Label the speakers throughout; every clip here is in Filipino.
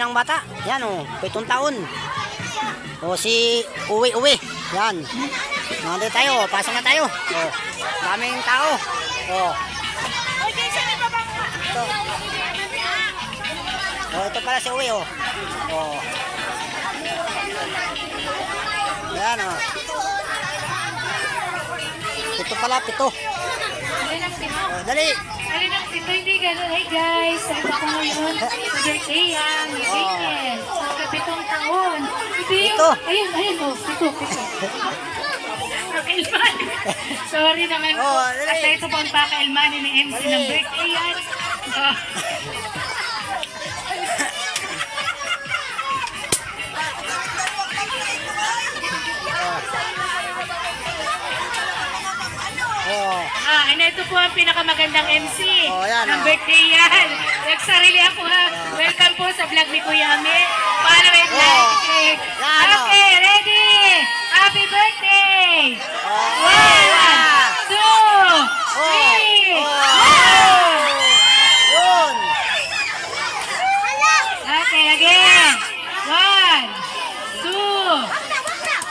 Speaker 1: ng bata. Yan o, 7 taon. O si Uwi. Yan. Nandito tayo, pasok na tayo. O, daming tao. O. Ito. O, ito pala si Uwi o. O. Yan o. Ito pala, 7. O, dali.
Speaker 2: Dali lang, ito hindi gano'n. Hey guys, sabi ko ngayon, sa birthday yan, ni Daniel. Sa 7 taon.
Speaker 1: Ito.
Speaker 2: Ayun, oh, 7. Pakailman. Sorry naman po.
Speaker 1: Dali.
Speaker 2: Kasi ito po ang pakailman ni MC ng birthday yan. Ano ito po ang pinakamagandang MC
Speaker 1: yan,
Speaker 2: ng birthday yan. Nagsarili ako ha. Welcome po sa vlog ni Kuya Ame. Follow and like. Okay, ready? Happy birthday! 1, 2, 3,
Speaker 1: Yun.
Speaker 2: Okay, again. 1, 2,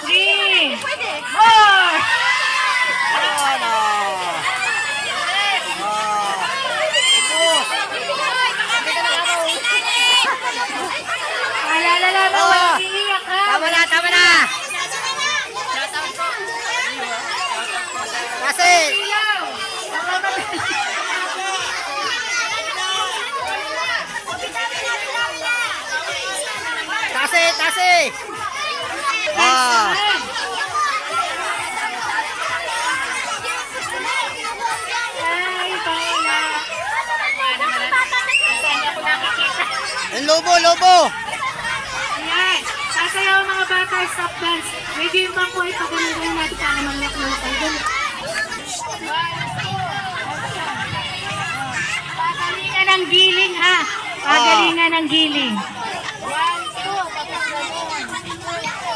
Speaker 2: 3, 4. Alala mo, iiyak ka.
Speaker 1: Tama na. Kasi. Tasi.
Speaker 2: Ay, Paula. Saan ako nakikita?
Speaker 1: Yung lobo.
Speaker 2: Ayan. Sasayaw ang mga bata, stop dance. Medyo yung bangko ay pagkalugan natin para malak-malak kayo. Pagalingan ng giling ha. Pagalingan ng giling. 1,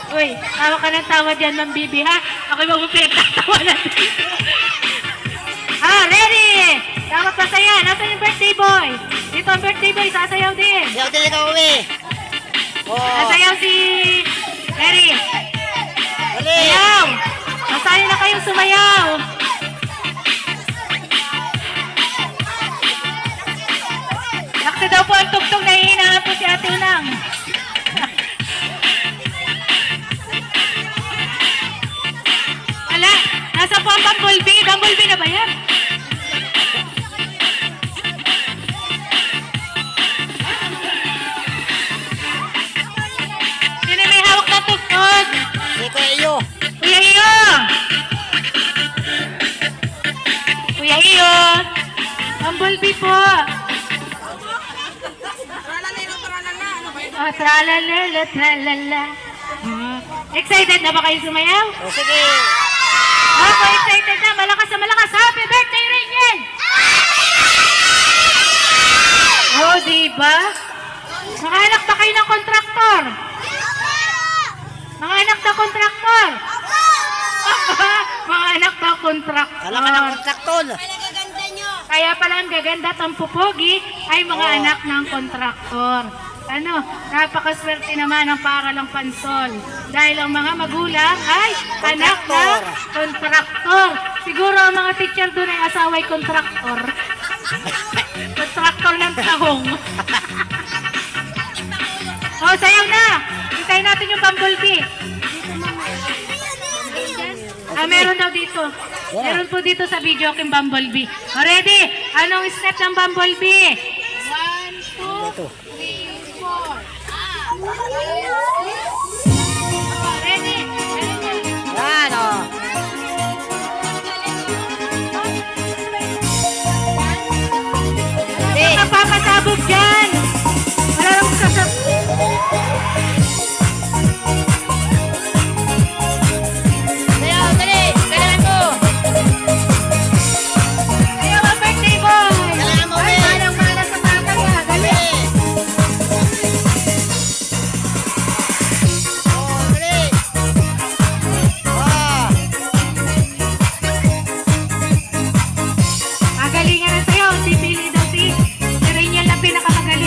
Speaker 2: 2. Uy, tawa ka ng tawa dyan, Ma'am Bibi ha. Ako'y magpapitawa na dito. Ready? Dapat pasaya. Nasaan yung birthday boy? Dito ang birthday boy, sasayaw din.
Speaker 1: Sayaw din ikaw, Uwi.
Speaker 2: Sasayaw si Eric.
Speaker 1: Dali.
Speaker 2: Sayaw! Masaya na kayong sumayaw. Nakta daw po ang tugtog na hihinahan po si Ate Unang. Ala, nasa po ang Bumblebee. Bumblebee na ba yan? Sino may hawak na tugtog?
Speaker 1: Si Kuya Iyo.
Speaker 2: Kuya Iyo! Kuya Iyo! Bumblebee po! Tralalala, tralala. Excited na ba kayo sumayaw?
Speaker 1: O sige.
Speaker 2: Ako excited na. Malakas na malakas. Happy birthday, Rachel! Oh, diba? Mga anak ba kayo ng kontraktor? Mga anak na kontraktor? Mga anak na kontraktor.
Speaker 1: Alam ka ng kontrakton.
Speaker 2: Kaya pala ang gaganda at ang pupogi ay mga anak ng kontraktor. Ano, napakaswerte naman ang paralang pansol. Dahil ang mga magulang ay anak ng kontraktor. Siguro ang mga teacher doon ay asaway kontraktor. Kontraktor ng tahong. Oh, sayaw na! Hintayin natin yung Bumblebee. Meron daw dito. Meron po dito sa video yung Bumblebee. O, ready? Anong step ng Bumblebee? 1, 2, 3, 4. Ready?
Speaker 1: Yan o.
Speaker 2: Napapasabog dyan. Wala lang sasab...
Speaker 1: Sayaw, dali. Kailangan mo.
Speaker 2: Ayaw ang birthday boy.
Speaker 1: Kailangan mo,
Speaker 2: Ay,
Speaker 1: Uwi.
Speaker 2: manang-mana sa tatay ha. Dali.
Speaker 1: Dali.
Speaker 2: Magalingan na sa'yo. Si Billy daw si Rachel na pinakamagaling.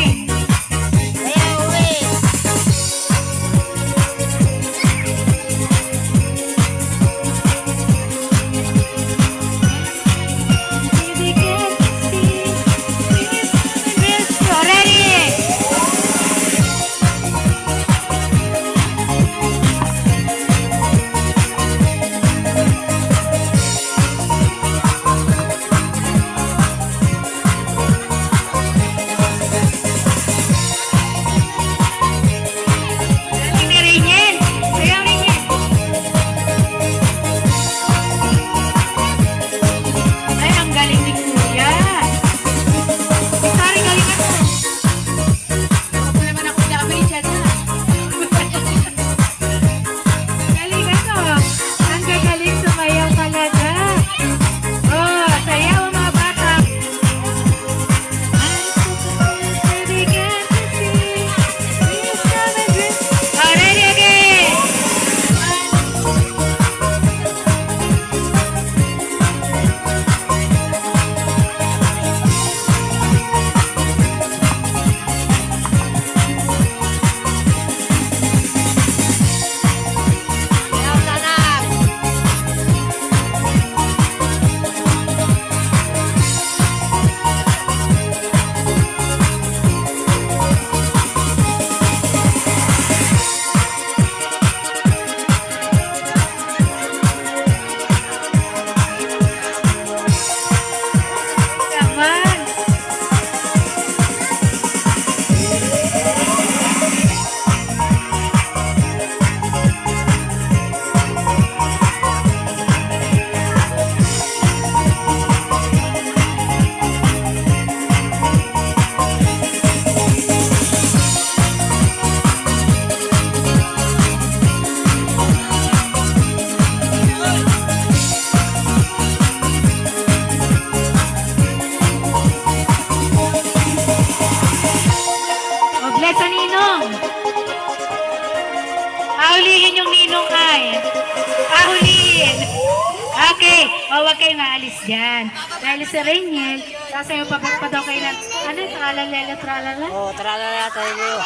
Speaker 2: O, huwag kayong aalis dyan. Dahil si Rainiel, sasayaw pa daw kayo ng, ano, tralala, tralala?
Speaker 1: Oh, tralala tayo.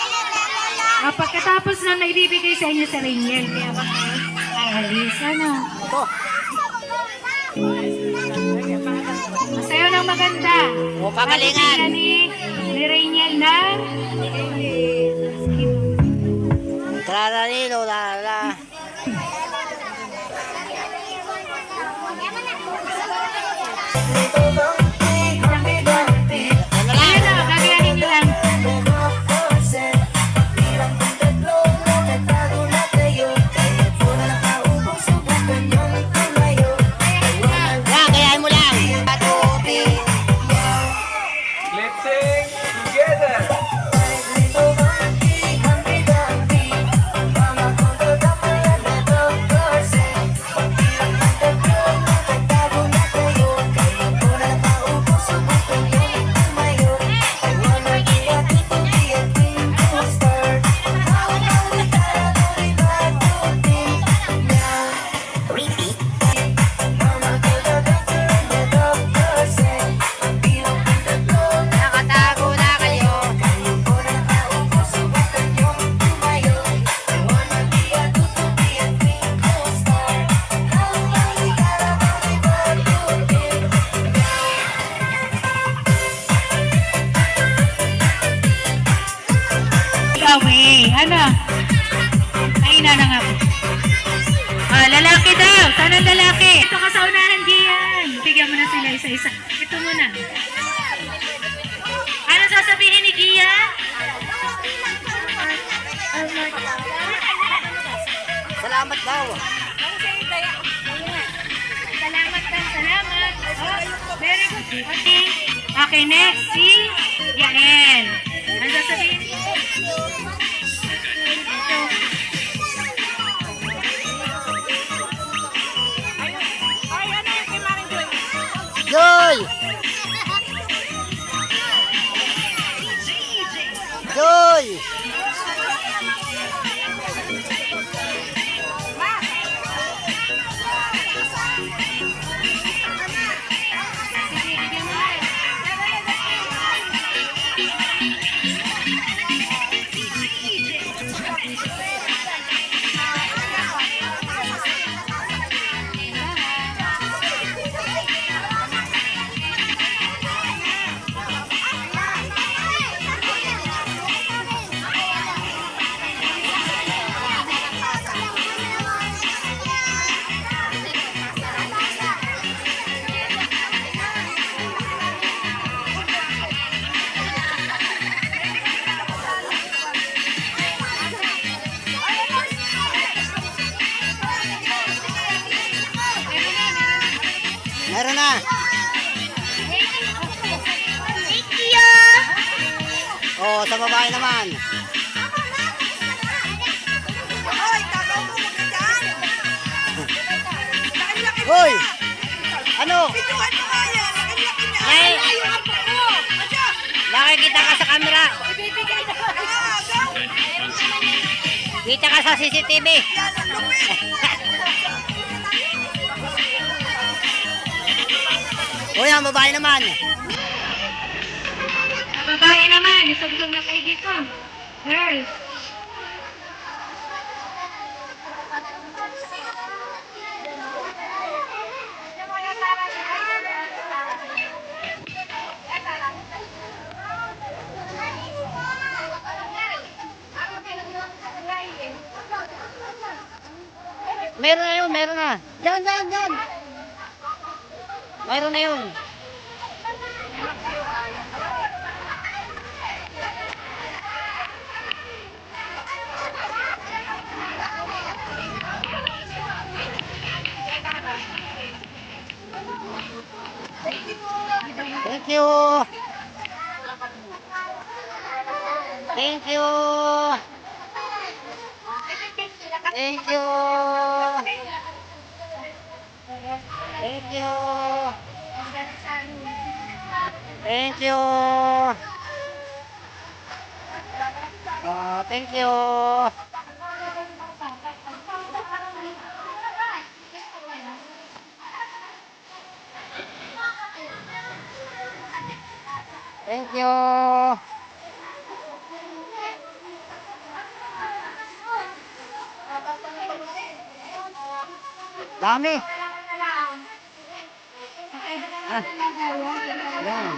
Speaker 2: Pagkatapos na may bibigay sa inyo si Rainiel, kaya huwag kayong aalis. Ano?
Speaker 1: Ito.
Speaker 2: Masayaw ng maganda.
Speaker 1: O, pagalingan.
Speaker 2: At ni Rainiel na
Speaker 1: Tralalilo, lala.
Speaker 2: Ayan o, gagayanin nyo lang.
Speaker 1: Yan, gayahin mo lang.
Speaker 3: Let's sing together.
Speaker 1: Nakatago na kayo.
Speaker 2: Away. Ano? Ay, na nga po. Lalaki daw. Sana lalaki. Ito ka sa unahan, Gian. Bigyan mo na sila isa-isa. Ito muna. Ano sasabihin ni Gia?
Speaker 1: Salamat daw.
Speaker 2: Salamat daw. Salamat. Oh, very good. Okay. Okay, next. Si Yael. Ano sasabihin?
Speaker 1: Joy! Joy! Meron na. Oh, sa babae naman. Hoy! Ano? Nay! Nakikita ka sa camera. Kita ka sa CCTV. Hoy, ang babae naman.
Speaker 2: Babae naman. Isugtog na kay dito. Girls.
Speaker 1: Meron na yun, meron na. Diyan, diyan, diyan. Meron na yun. Thank you. Thank you. Thank you. Thank you. Thank you. Thank you. Thank you. Dami. Ah. Yan.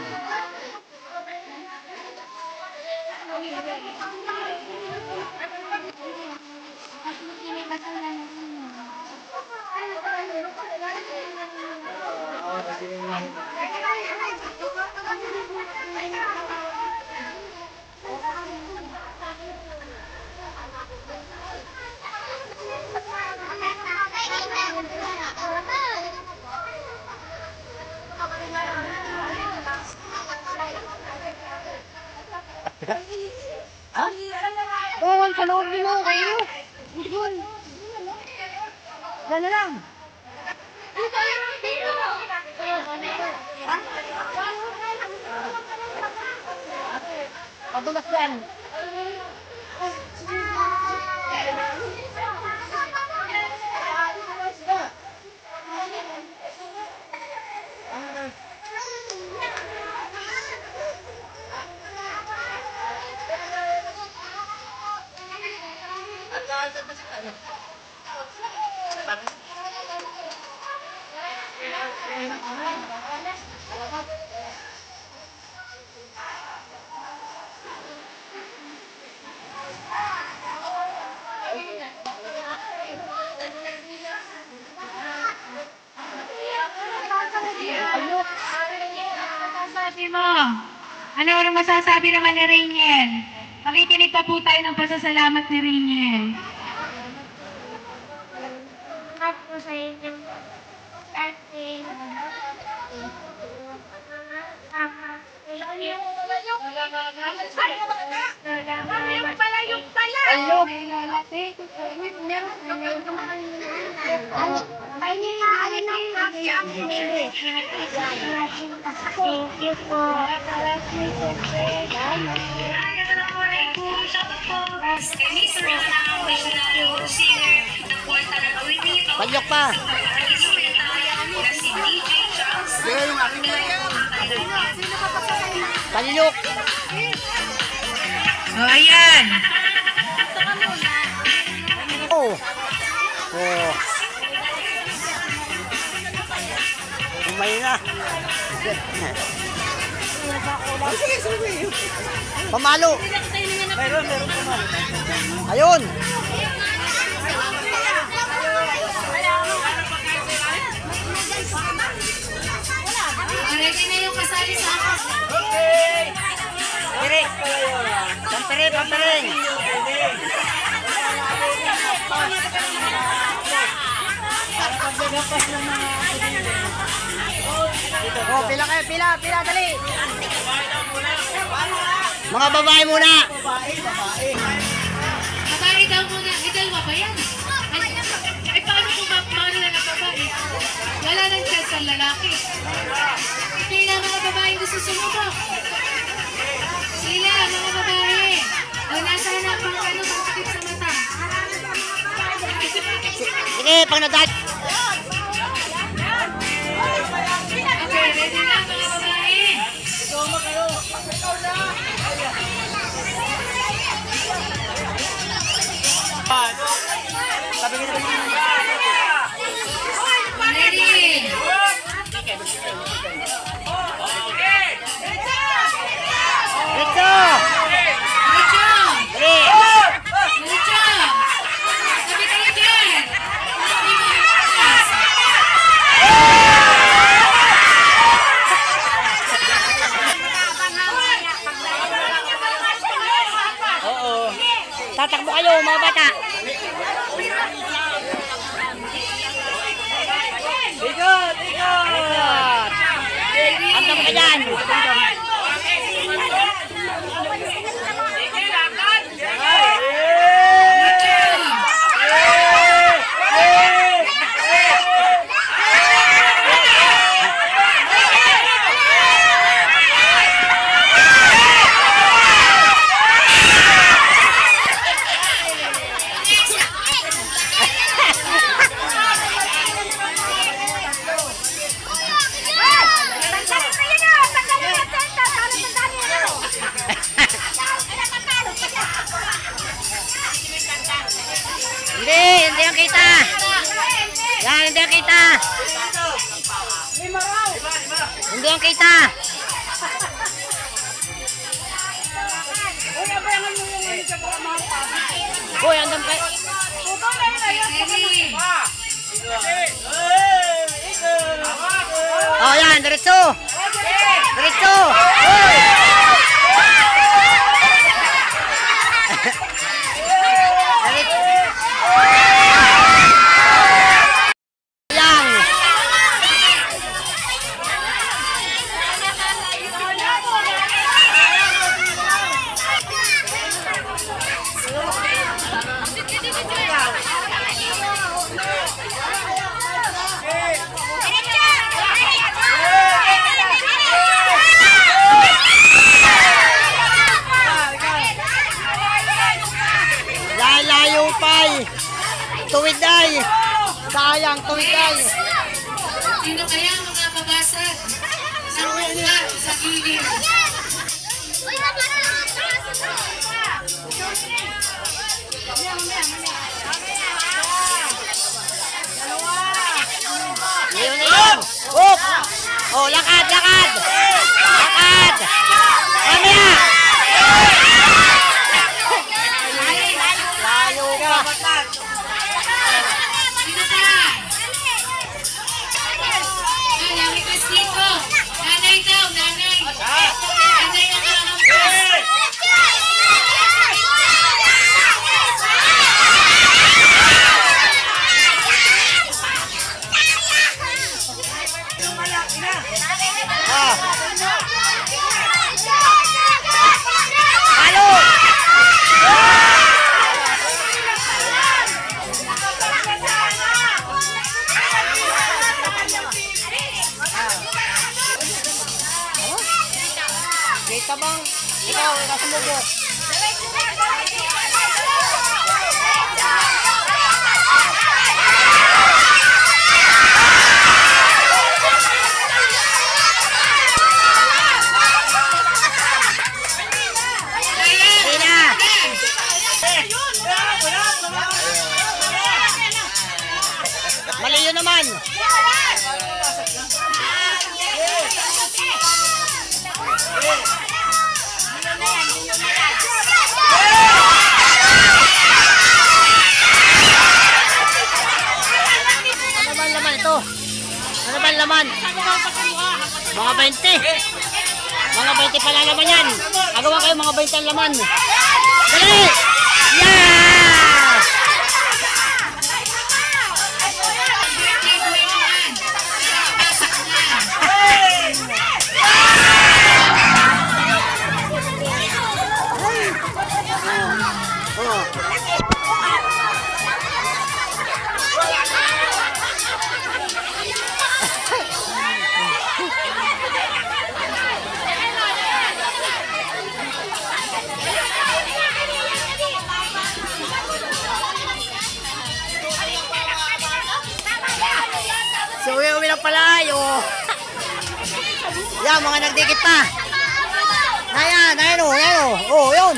Speaker 1: Ha? Bawal sa loob nyo kayo. Bawal. Dala lang. Padulas yan.
Speaker 2: Masasabi mo? Ano masasabi naman ni Rainiel? Makikinig pa po tayo ng pasasalamat ni Rainiel.
Speaker 4: Salamat po sa inyong ating Thank you po.
Speaker 1: Palyok pa. Palyok.
Speaker 2: O, ayan.
Speaker 1: Oh. Oh. Umay na. Pamalo. Meron pamalo. Ayun.
Speaker 2: Ready na yung kasali sa akin.
Speaker 1: Pere. Pampere, pampere. Oh, pila kayo, pila, dali. Mga babae muna.
Speaker 2: Babae daw muna. Dalawa ba yan? Ay, paano kung paano na ng babae? Wala nang chance ang lalaki. Sila mga babae gusto sumubok. Sila, mga babae. O, nasa na pang ano, pang sakit sa mata.
Speaker 1: Sige, pang nadat.
Speaker 2: Okay, ready na mga babae. Ready.
Speaker 1: Ito.
Speaker 2: Diretso.
Speaker 1: Dali.
Speaker 2: Diretso. Sabi kayo dyan.
Speaker 1: Oo. Tatakbo kayo, mga bata. Ikot, ikot. Antap ka dyan. ang kita. Hindi ang kita. Uy, andam kayo. Oh, yan, diretso. Diretso. Uy. Diretso. Lang. Layo pa'y. Tuwid ay. Sayang, tuwid ay.
Speaker 2: Sino kaya ang mga babasag? Sa una, sa gilid.
Speaker 1: Yun na yun. Up. Oh, lakad, lakad. Lakad. Mamaya. Layo pa.
Speaker 2: Sino ka? Ang request dito. Nanay daw, nanay. Nanay ang ahampas.
Speaker 1: Ah. Halo. Kita bang ikaw nasa mubo? Sina. Mali yun naman. Ano ba ang laman ito? Ano ba ang laman? Mga 20. Mga 20 pala laman yan. Agawan kayo mga 20 ang laman. Dali! Yeah! Oh. So, uwi na pala. Yan, mga nagdikit pa. Ayan, ayan o, ayan o. Oh, yun.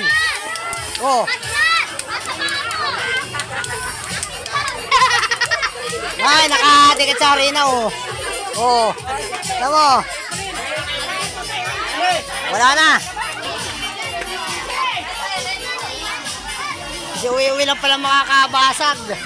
Speaker 1: Oh. Ay, nakadikit sa arena o. Oh. Tama. Wala na. Kasi uwi lang pala makakabasag.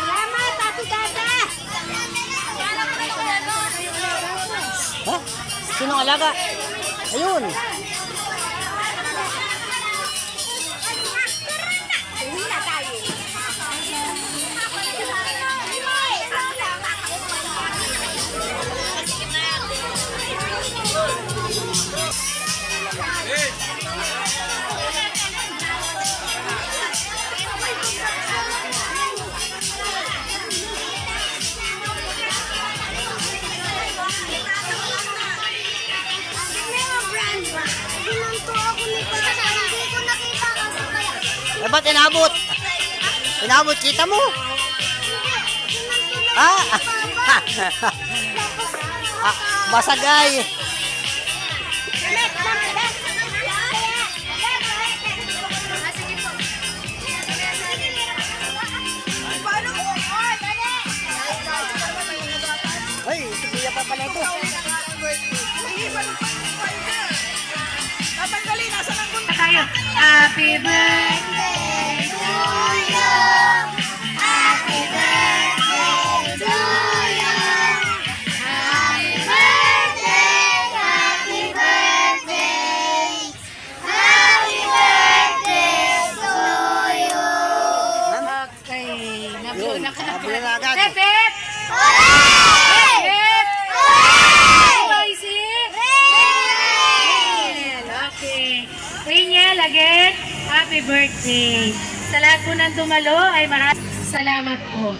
Speaker 4: Salamat, Ate Dada!
Speaker 1: Ha? Sinong alaga? Ayun.
Speaker 4: Uwi na tayo. Brand
Speaker 1: Dapat inabot. Inabot, kita mo. Ah! Ah, basagay. Ay, sige pa pala ito.
Speaker 2: Tayo. Happy birthday to you. Happy birthday to you. Happy birthday, happy birthday. Happy birthday to you. Okay, nabuo na ka na.
Speaker 1: Nabuo na agad.
Speaker 2: Hep, hep. Hep, hep. Okay. Daniel, again, happy birthday. Sa lahat po ng dumalo ay maraming salamat po.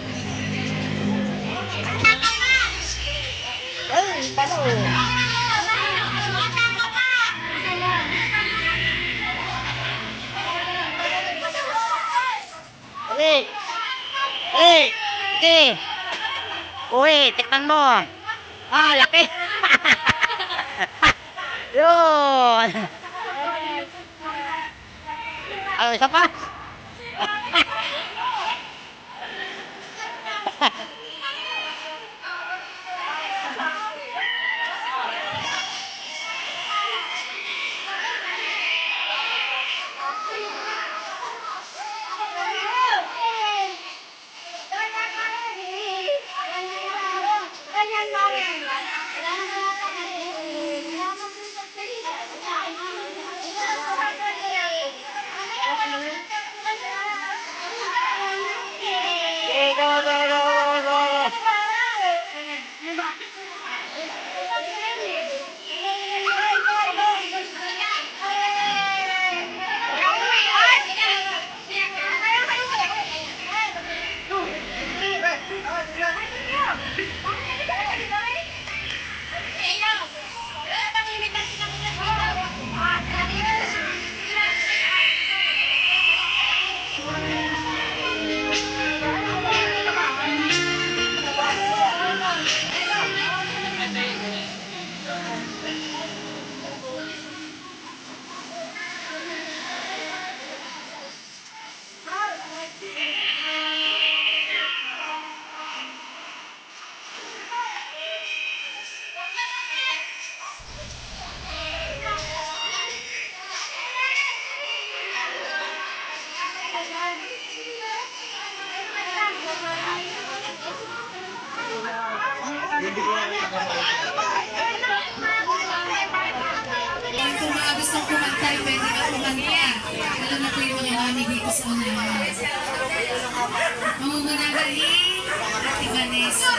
Speaker 1: Ay, palo. Hey! Hey! Hey! Uy, tikman mo. Ah, laki. Yun. Ano, isa pa?
Speaker 2: Kung mga gustong kumantay, pwede ka kumanta. Lalo na po yung mga mami dito sa unahan. Mangungunagari, si Vanessa.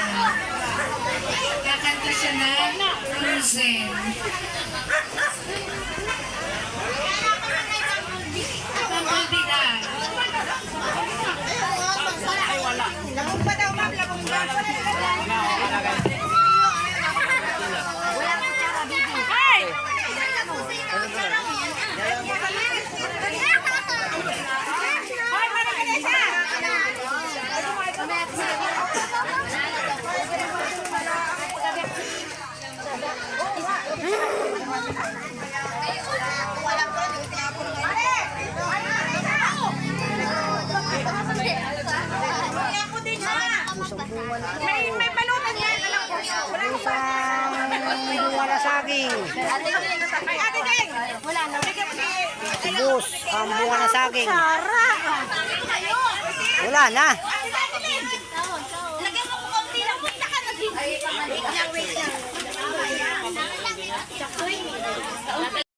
Speaker 2: Kakanta siya ng Frozen. Bumblebee dance.
Speaker 4: May balutan yan, alam ko. Wala ko pa.
Speaker 1: Wala saging.
Speaker 4: Ay, ate Deng! Wala na. Bigyan mo si...
Speaker 1: Bus, ang bunga na saging.
Speaker 4: Sara!
Speaker 1: Wala na.
Speaker 4: Lagyan mo ko konti lang. Wait lang ka na. Wait lang, wait lang.